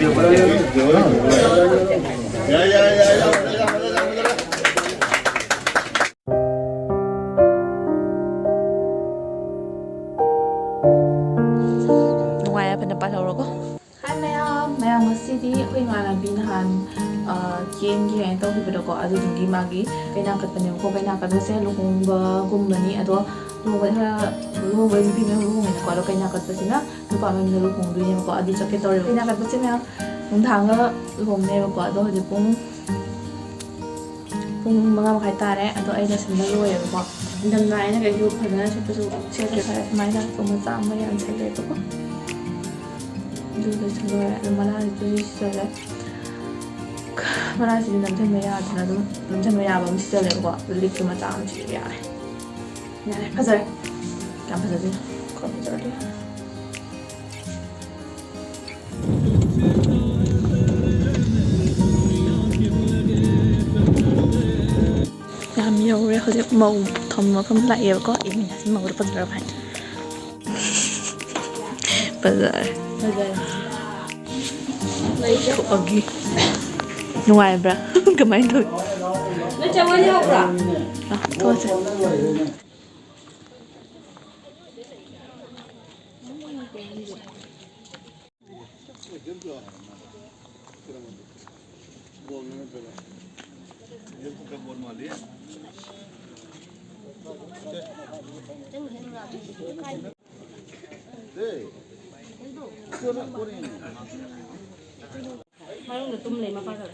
Nungaya pa na palaro. Hi Mayam masidi ako'y imanabi nahan ꯌꯦꯟꯒꯤ ꯀꯩꯅꯣ ꯇꯧꯈꯤꯕꯗꯣꯀꯣ ꯑꯗꯨꯗꯨꯒꯤ ꯃꯥꯒꯤ ꯀꯩꯅꯥꯀꯠꯄꯅꯦꯕꯀꯣ ꯀꯩꯅꯥꯀꯠꯄꯁꯦ ꯂꯨꯍꯣꯡꯕꯒꯨꯝꯕꯅꯤ ꯑꯗꯣ ꯂꯨꯍꯣꯡꯕ ꯅꯨꯄꯤ ꯃꯌꯥꯝ ꯂꯨꯍꯣꯡꯉꯦꯅꯀꯣ ꯑꯗꯣ ꯀꯩꯅꯥꯀꯠꯄꯁꯤꯅ ꯅꯨꯄꯥ ꯃꯌꯥꯝꯅ ꯂꯨꯍꯣꯡꯗꯣꯏꯅꯦꯕꯀோ ꯑꯗꯨ ꯆꯠꯀꯦ ꯇꯧꯔꯦꯕ ꯀꯩꯅꯥꯀꯠꯄꯁꯦ ꯃꯌꯥꯝ ꯅꯨꯡꯗꯥꯡꯒ ꯂꯨꯍꯣꯡꯅꯦꯕꯀꯣ ꯑꯗꯣ ꯍꯧꯖꯤꯛ ꯄꯨꯡ 5:30 ꯇꯥꯔꯦ ꯑꯗꯣ ꯑꯩꯅ ꯁꯤꯟꯕ ꯂꯣꯏꯔꯦꯕꯀꯣ ꯏꯪꯊꯝꯊꯥ ꯑꯩꯅ ꯀꯩꯁꯨ ꯐꯖꯅ ꯁꯦꯠꯄꯁꯨ ꯁꯦꯠꯂꯦ ꯈꯔ ꯁꯨꯃꯥꯏꯅ ꯃꯆꯥ ꯑꯃ ꯌꯥꯝ ꯁꯦꯠꯂꯦꯕꯀꯣ ꯑꯗꯨꯗꯁꯨ ꯂꯣꯏꯔꯦ ꯑꯗꯣ ꯃꯅꯥꯁꯤꯁꯨ ꯁꯤꯖꯜꯂꯦ ꯃꯅꯥꯁꯤꯗꯤ ꯅꯝꯁꯤꯟꯕ ꯌꯥꯗꯅ ꯑꯗꯨꯝ ꯅꯝꯁꯤꯟꯕ ꯌꯥꯕ ꯑꯃ ꯁꯤꯖꯜꯂꯦꯕꯀꯣ ꯂꯤꯛꯁꯨ ꯃꯆꯥ ꯑꯃ ꯁꯤꯖꯜꯂꯦ ꯌꯥꯔꯦ ꯐꯖꯔꯦ ꯌꯥꯝ ꯐꯖꯗꯣꯏꯅꯣ ꯈꯔ ꯐꯖꯔꯗꯤ ꯌꯥꯝ ꯌꯧꯔꯦ ꯍꯧꯖꯤꯛ ꯃꯧ ꯊꯝꯃꯐꯝ ꯂꯥꯛꯑꯦꯕꯀꯣ ꯏꯃꯤꯅꯥꯁꯤ ꯃꯧꯗ ꯐꯖꯔꯕ ꯍꯥꯏ ꯐꯖꯔꯦ ꯊꯣꯛꯑꯒꯤ ꯅꯨꯡꯉꯥꯏꯕ꯭ꯔꯥ ꯀꯃꯥꯏꯅ ꯇꯧꯋꯤ ꯅꯣꯏ ꯆꯪꯉꯗꯤ ꯍꯧꯕ꯭ꯔꯥ ꯊꯣꯛꯑꯁꯦ ꯃꯅꯨꯡꯗ ꯇꯨꯝ ꯂꯩ ꯃꯄꯥꯗ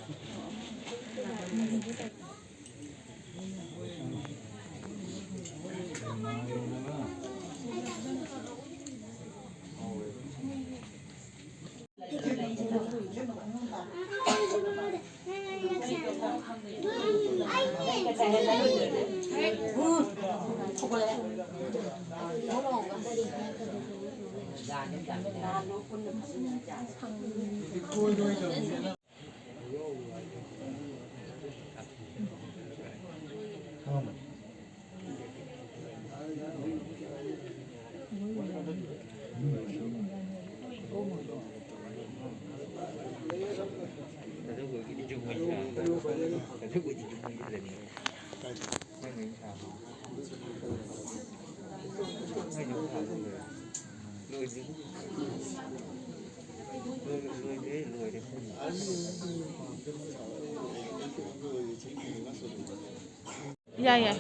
ꯌꯥꯏ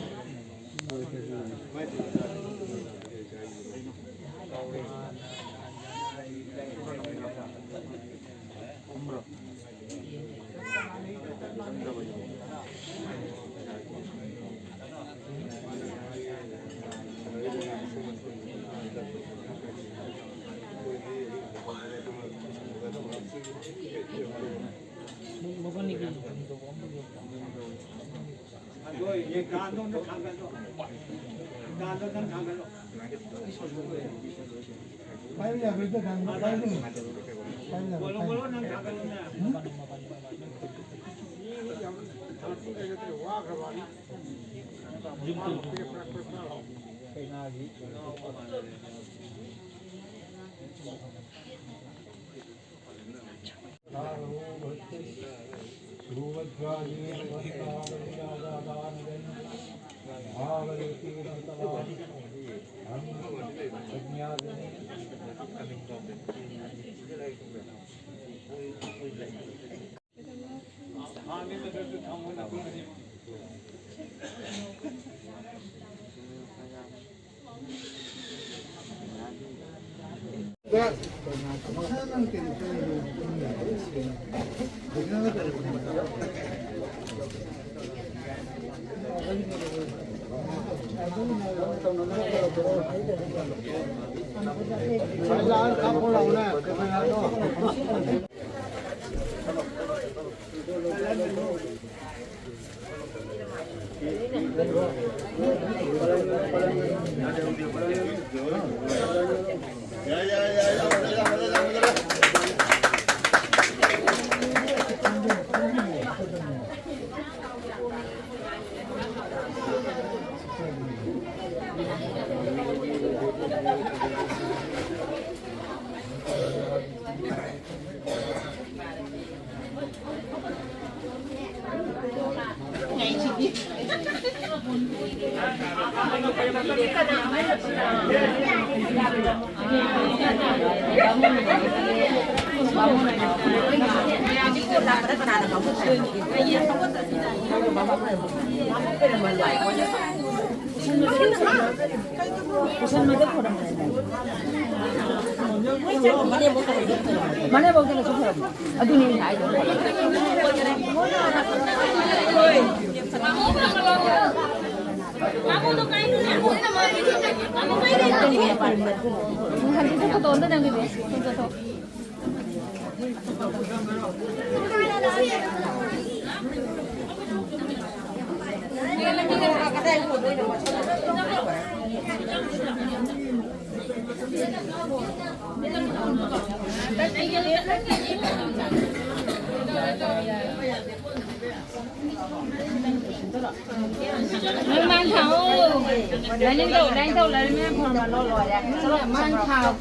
만에 먹기는 좋더라고. 눈이 나이죠. 한 이쪽도 언더장이 혼자서. mang thầu đánh thầu lấy mấy con mà lo lòi đấy mang thầu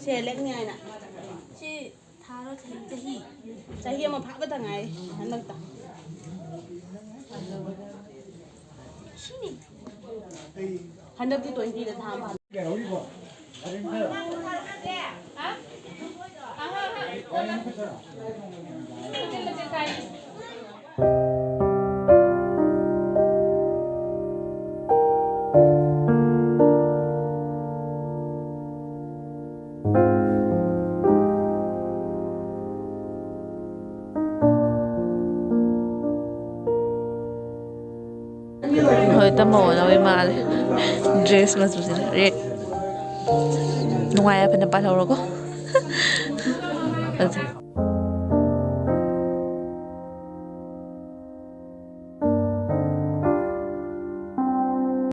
xe lén ngay nè chị thà nó chạy hi mà phát với thằng này hắn đang tặng hắn đang cái tuổi gì để tham vào Hồi tâm hồn nó mới mà dress mà dù gì red ngoài bên nó bắt đầu rồi có